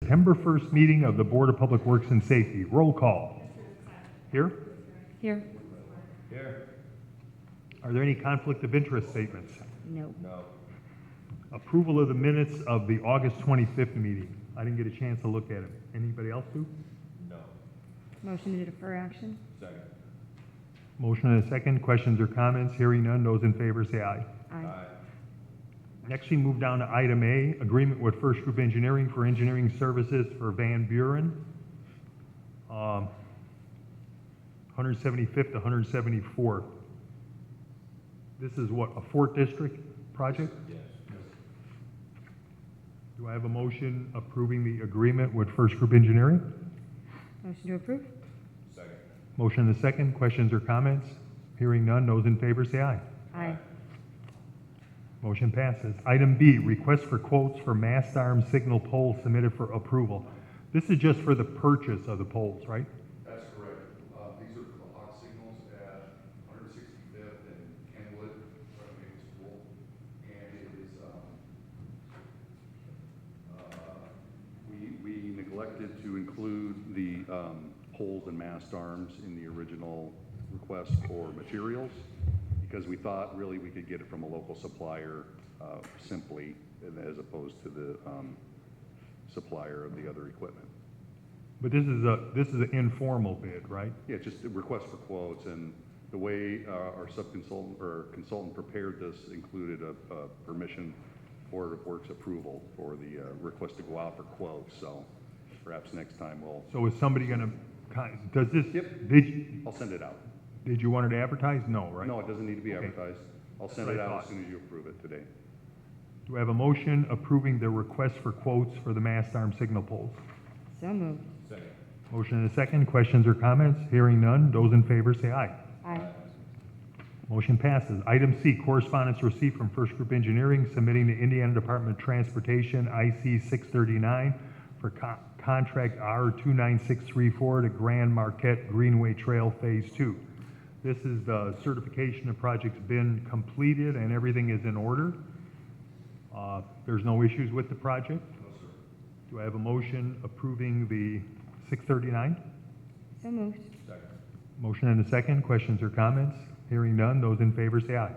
September 1st meeting of the Board of Public Works and Safety. Roll call. Here? Here. Here. Are there any conflict of interest statements? No. No. Approval of the minutes of the August 25th meeting. I didn't get a chance to look at it. Anybody else do? No. Motion to defer action? Second. Motion and a second. Questions or comments? Hearing none. Those in favor say aye. Aye. Next, we move down to item A, agreement with First Group Engineering for engineering services for Van Buren. 175th to 174th. This is what, a Fort District project? Yes. Do I have a motion approving the agreement with First Group Engineering? Motion to approve? Second. Motion and a second. Questions or comments? Hearing none. Those in favor say aye. Aye. Motion passes. Item B, request for quotes for mast arm signal poles submitted for approval. This is just for the purchase of the poles, right? That's correct. These are for the hot signals at 165th and Kenwood, Maple School. And it is, we neglected to include the poles and mast arms in the original request for materials because we thought really we could get it from a local supplier simply as opposed to the supplier of the other equipment. But this is an informal bid, right? Yeah, just a request for quotes, and the way our subconsultant or consultant prepared this included a permission Board of Works approval for the request to go out for quotes, so perhaps next time we'll... So is somebody gonna, does this? Yep. Did I'll send it out. you want it advertised? No, right? No, it doesn't need to be Okay. advertised. I'll send That's it what I out as thought. soon as you approve it today. Do I have a motion approving the request for quotes for the mast arm signal poles? So moved. Second. Motion and a second. Questions or comments? Hearing none. Those in favor say aye. Aye. Motion passes. Item C, correspondence received from First Group Engineering submitting to Indiana Department of Transportation IC 639 for contract R29634 to Grand Marquette Greenway Trail Phase 2. This is the certification the project's been completed and everything is in order. There's no issues with the project. No, sir. Do I have a motion approving the 639? So moved. Second. Motion and a second. Questions or comments? Hearing none. Those in favor say aye.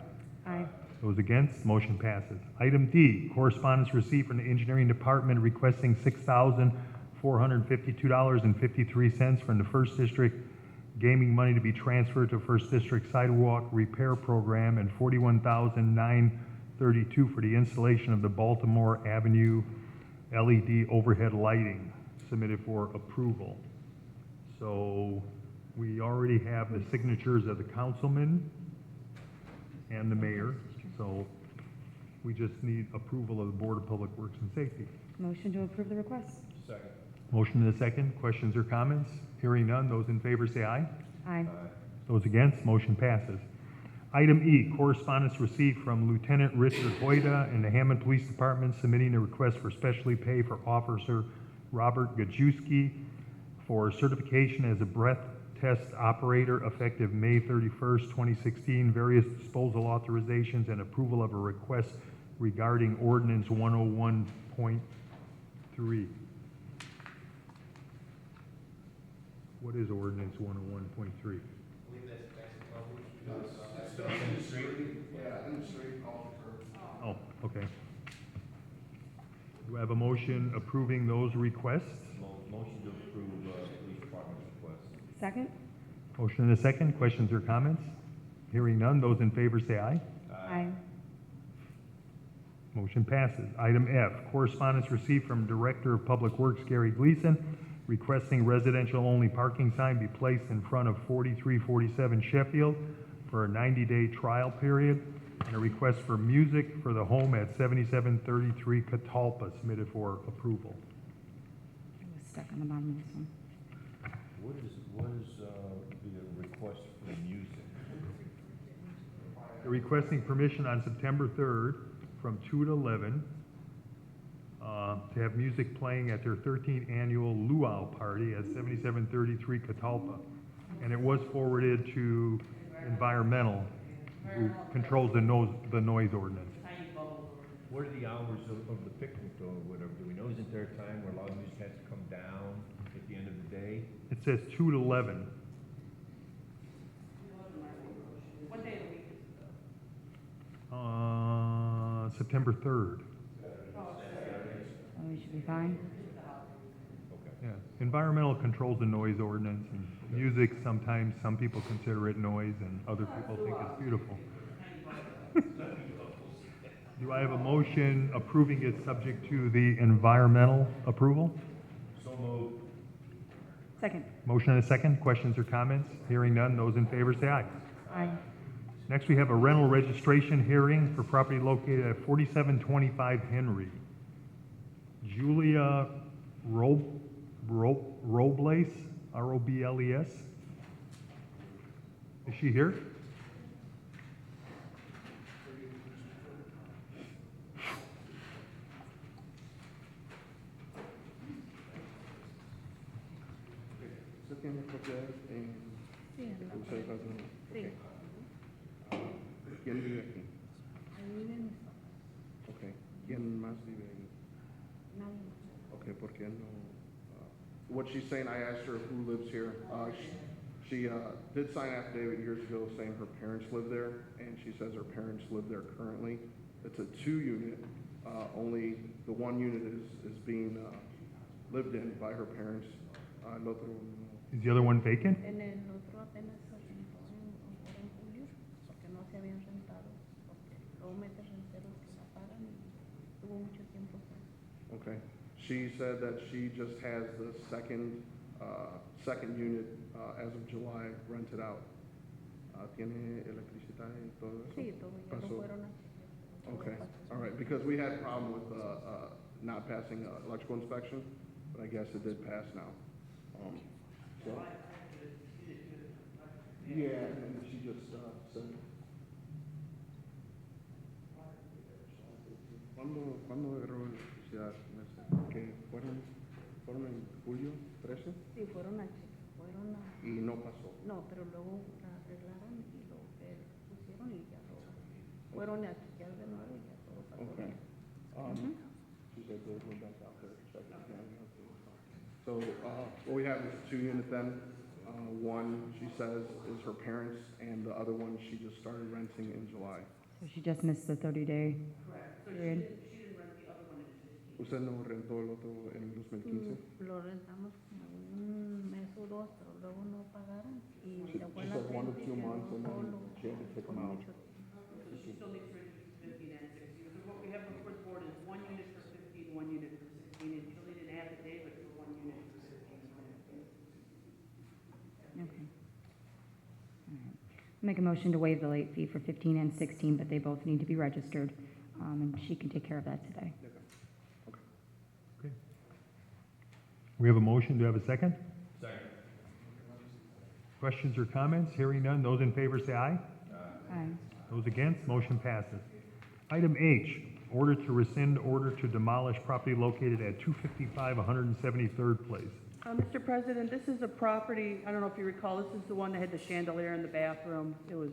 Aye. Those against, motion passes. Item D, correspondence received from the Engineering Department requesting $6,452.53 from the First District gaming money to be transferred to First District Sidewalk Repair Program and $41,932 for the installation of the Baltimore Avenue LED overhead lighting submitted for approval. So we already have the signatures of the councilman and the mayor, so we just need approval of the Board of Public Works and Safety. Motion to approve the request? Second. Motion and a second. Questions or comments? Hearing none. Those in favor say aye. Aye. Those against, motion passes. Item E, correspondence received from Lieutenant Richard Hoyda in the Hammond Police Department submitting a request for specialty pay for Officer Robert Gajewski for certification as a breath test operator effective May 31st, 2016, various disposal authorizations and approval of a request regarding ordinance 101.3. What is ordinance 101.3? Oh, okay. Do I have a motion approving those requests? Motion to approve police department's request. Second? Motion and a second. Questions or comments? Hearing none. Those in favor say aye. Aye. Motion passes. Item F, correspondence received from Director of Public Works Gary Gleason requesting residential-only parking sign be placed in front of 4347 Sheffield for a 90-day trial period, and a request for music for the home at 7733 Catalpa submitted for approval. I was stuck on the bottom of this one. What is the request for music? They're requesting permission on September 3rd from 2 to 11 to have music playing at their 13th annual luau party at 7733 Catalpa. And it was forwarded to environmental, who controls the noise ordinance. What are the hours of the picnic or whatever? Do we know? Isn't there a time where loud music has to It says 2 to 11. What day of the week is it? September 3rd. Oh, we should be fine. Yeah. Environmental controls and noise ordinance and music, sometimes some people consider it noise and other people think it's beautiful. Do I have a motion approving it subject to the environmental approval? So moved. Second. Motion and a second. Questions or comments? Hearing none. Those in favor say aye. Aye. Next, we have a rental registration hearing for property located at 4725 Henry. Julia Robles, R-O-B-L-E-S. Is she here? ¿Usted tiene propiedades en Sí, en la Dulce de pared. Pasadena? Sí. ¿Quién vive aquí? Ahí viven mis papás. Ok. ¿Quién más vive ahí? Nadie más. Okay, ¿por qué no? What she's saying, I asked her who lives here. She did sign an affidavit years ago saying her parents live there, and she says her parents live there currently. It's a 2-unit. Only the 1 unit is being lived in by her parents. El otro no. Is the other one vacant? En el otro apenas se rentó en julio, porque no se habían rentado, porque luego metes renteros que la pagan y tuvo mucho tiempo. Okay. She said that she just has the second unit as of July rented out. ¿Tiene electricidad y todo eso? Sí, todo ya lo Pasó. fueron a chequear. Okay, all right, because we had a problem with not passing electrical inspection, but I guess it did pass now. So. Yeah, and she just said. ¿Cuándo agarró electricidad? ¿Que fueron en julio 13? Sí, fueron a chequear, fueron a... Y no pasó. No, pero luego la arreglaron y lo pusieron y ya lo... Fueron a chequear de nuevo y ya todo pasó. Okay. bien. She said they went back out there to check it again. So, what we have is a 2-unit then. One, she says, is her parents, and the other one, she just started renting in July. So she just missed the 30-day period. ¿Usted no rentó el otro en el 2015? Lo rentamos como un mes o dos, pero luego no pagaron y She se fue she la said 1 to 2 gente y months, and quedó then solo she had to kick por them out. mucho tiempo. So she still needs to rent 15 and 16. So what we have before the board is 1 unit for 15, 1 unit for 16, and Julie didn't have the David for 1 unit for 16. Okay. All right. Make a motion to waive the late fee for 15 and 16, but they both need to be registered, and she can take care of that today. Okay. We have a motion. Do you have a second? Second. Questions or comments? Hearing none. Those in favor say aye. Aye. Those against, motion passes. Item H, order to rescind order to demolish property located at 255 173rd Place. Mr. President, this is a property, I don't know if you recall, this is the one that had the chandelier in the bathroom. It was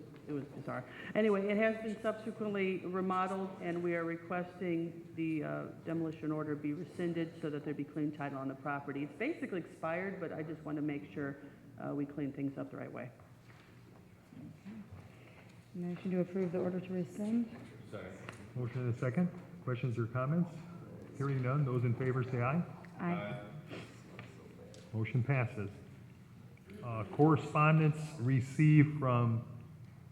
bizarre. Anyway, it has been subsequently remodeled, and we are requesting the demolition order be rescinded so that there be clean title on the property. It's basically expired, but I just want to make sure we clean things up the right way. Motion to approve the order to rescind? Second. Motion and a second. Questions or comments? Hearing none. Those in favor say aye. Aye. Motion passes. Correspondence received from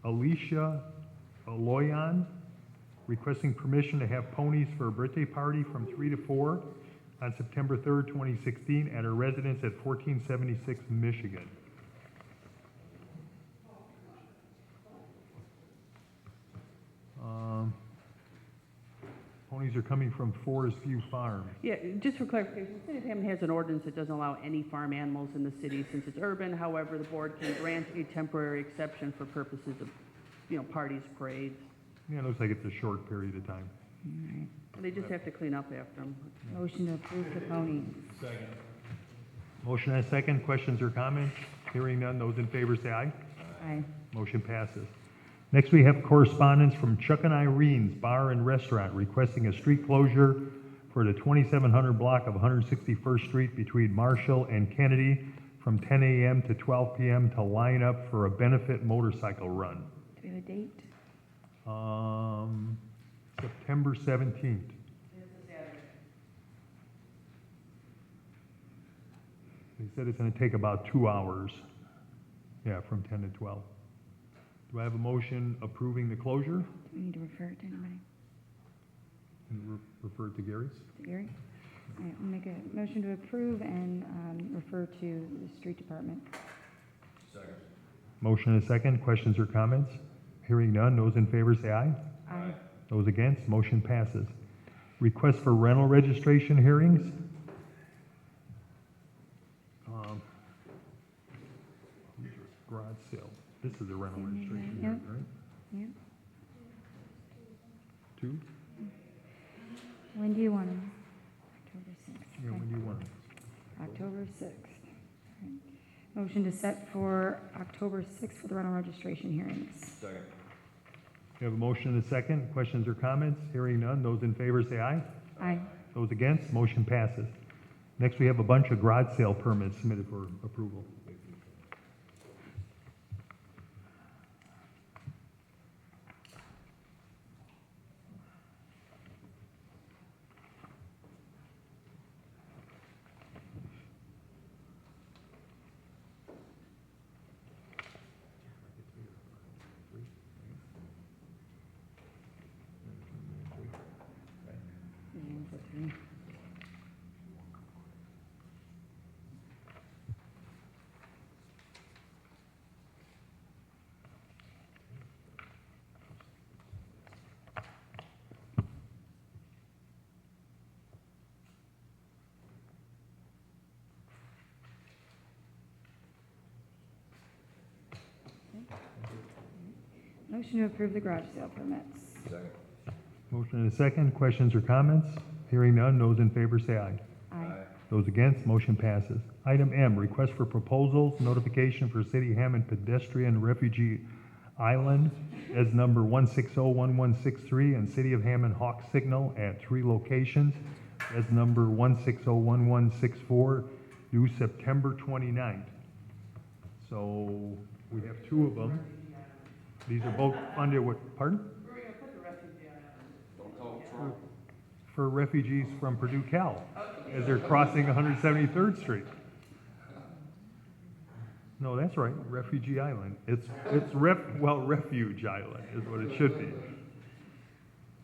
Alicia Aloyan requesting permission to have ponies for a birthday party from 3 to 4 on September 3rd, 2016 at her residence at 1476 Michigan. Ponies are coming from Forest View Farm. Yeah, just for clarification, the city of Hammond has an ordinance that doesn't allow any farm animals in the city since it's urban. However, the board can grant a temporary exception for purposes of, parties, parades. Yeah, it looks like it's a short period of time. All right. They just have to clean up after them. Motion to approve the ponies? Second. Motion and a second. Questions or comments? Hearing none. Those in favor say aye. Aye. Motion passes. Next, we have correspondence from Chuck and Irene's Bar and Restaurant requesting a street closure for the 2700 block of 161st Street between Marshall and Kennedy from 10 a.m. to 12 p.m. to line up for a benefit motorcycle run. Do we have a date? September 17th. They said it's going to take about 2 hours. Yeah, from 10 to 12. Do I have a motion approving the closure? Do we need to refer it to anybody? And refer it to Gary's? To Gary? All right, we'll make a motion to approve and refer to the street department. Second. Motion and a second. Questions or comments? Hearing none. Those in favor say aye. Aye. Those against, motion passes. Request for rental registration hearings. Garage sale. This is a rental registration hearing, right? Yep. 2? When do you want them? October 6th. Yeah, okay. when do you want it? October 6th. All right. Motion to set for October 6th for the rental registration hearings. Second. We have a motion and a second. Questions or comments? Hearing none. Those in favor say aye. Aye. Those against, motion passes. Next, we have a bunch of garage sale permits submitted for approval. Motion to approve the garage sale permits. Second. Motion and a second. Questions or comments? Hearing none. Those in favor say aye. Aye. Those against, motion passes. Item M, request for proposals, notification for City Hammond Pedestrian Refugee Island as number 1601163 and City of Hammond Hawk Signal at 3 locations as number 1601164 due September 29th. So we have 2 of them. These are both funded with, pardon? For refugees from Purdue Cal, as they're crossing 173rd Street. No, that's right, Refugee Island. It's Refuge Island is what it should be.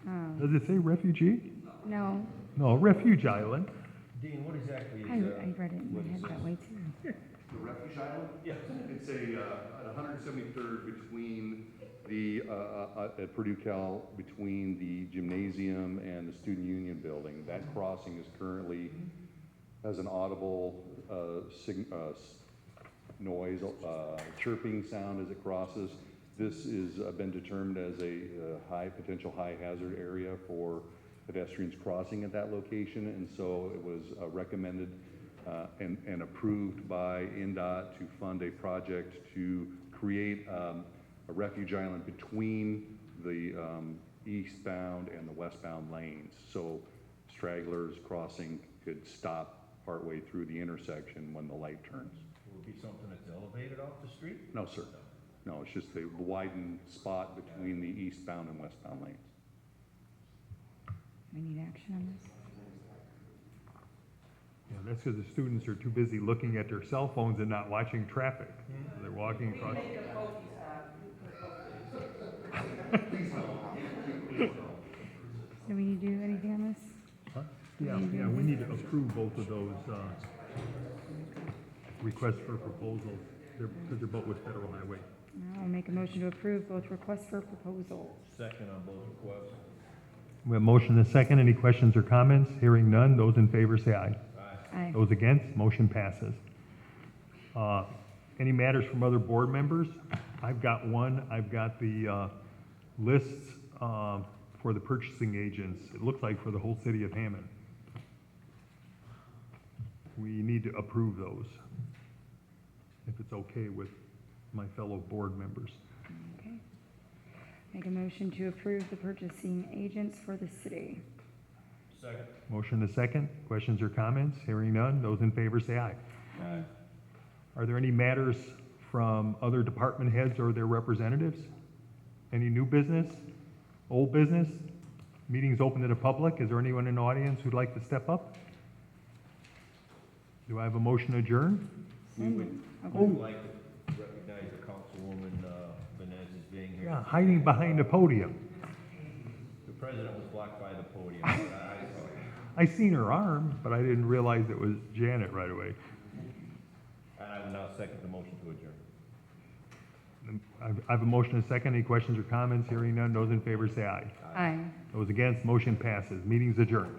Oh, Does it say refugee? no, No, Refuge Island. Dean, what exactly is, I read it in my head that way too. The refuge island? Yeah. It's at 173rd between the, at Purdue Cal, between the gymnasium and the Student Union building. That crossing is currently, has an audible, noise, chirping sound as it crosses. This is been determined as a potential high hazard area for pedestrians crossing at that location, and so it was recommended and approved by NDOT to fund a project to create a refuge island between the eastbound and the westbound lanes. So stragglers crossing could stop partway through the intersection when the light turns. will it be something that's elevated off the street? No, sir. No, it's just a widened spot between the eastbound and westbound lanes. We need action on this. Yeah, that's because the students are too busy looking at their cell phones and not watching traffic. They're walking across. Do we need to do anything on this? Huh? Yeah, we need to approve both of those requests for proposals, because they're both with Federal Highway. I'll make a motion to approve both requests for proposals. Second on both requests. We have motion and a second. Any questions or comments? Hearing none. Those in favor say aye. Aye. Those against, motion passes. Any matters from other board members? I've got one. I've got the lists for the purchasing agents. It looks like for the whole city of Hammond. We need to approve those, if it's okay with my fellow board members. Okay. Make a motion to approve the purchasing agents for the city. Second. Motion and a second. Questions or comments? Hearing none. Those in favor say aye. Aye. Are there any matters from other department heads or their representatives? Any new business? Old business? Meeting's open to the public. Is there anyone in the audience who'd like to step up? Do I have a motion to adjourn? Send it. I would like to recognize the Councilwoman Venez as being here. Yeah, hiding behind the podium. The president was blocked by the podium, but I saw it. I seen her arm, but I didn't realize it was Janet right away. And I will now second the motion to adjourn. I have a motion and a second. Any questions or comments? Hearing none. Those in favor say aye. Aye. Those against, motion passes. Meeting's adjourned.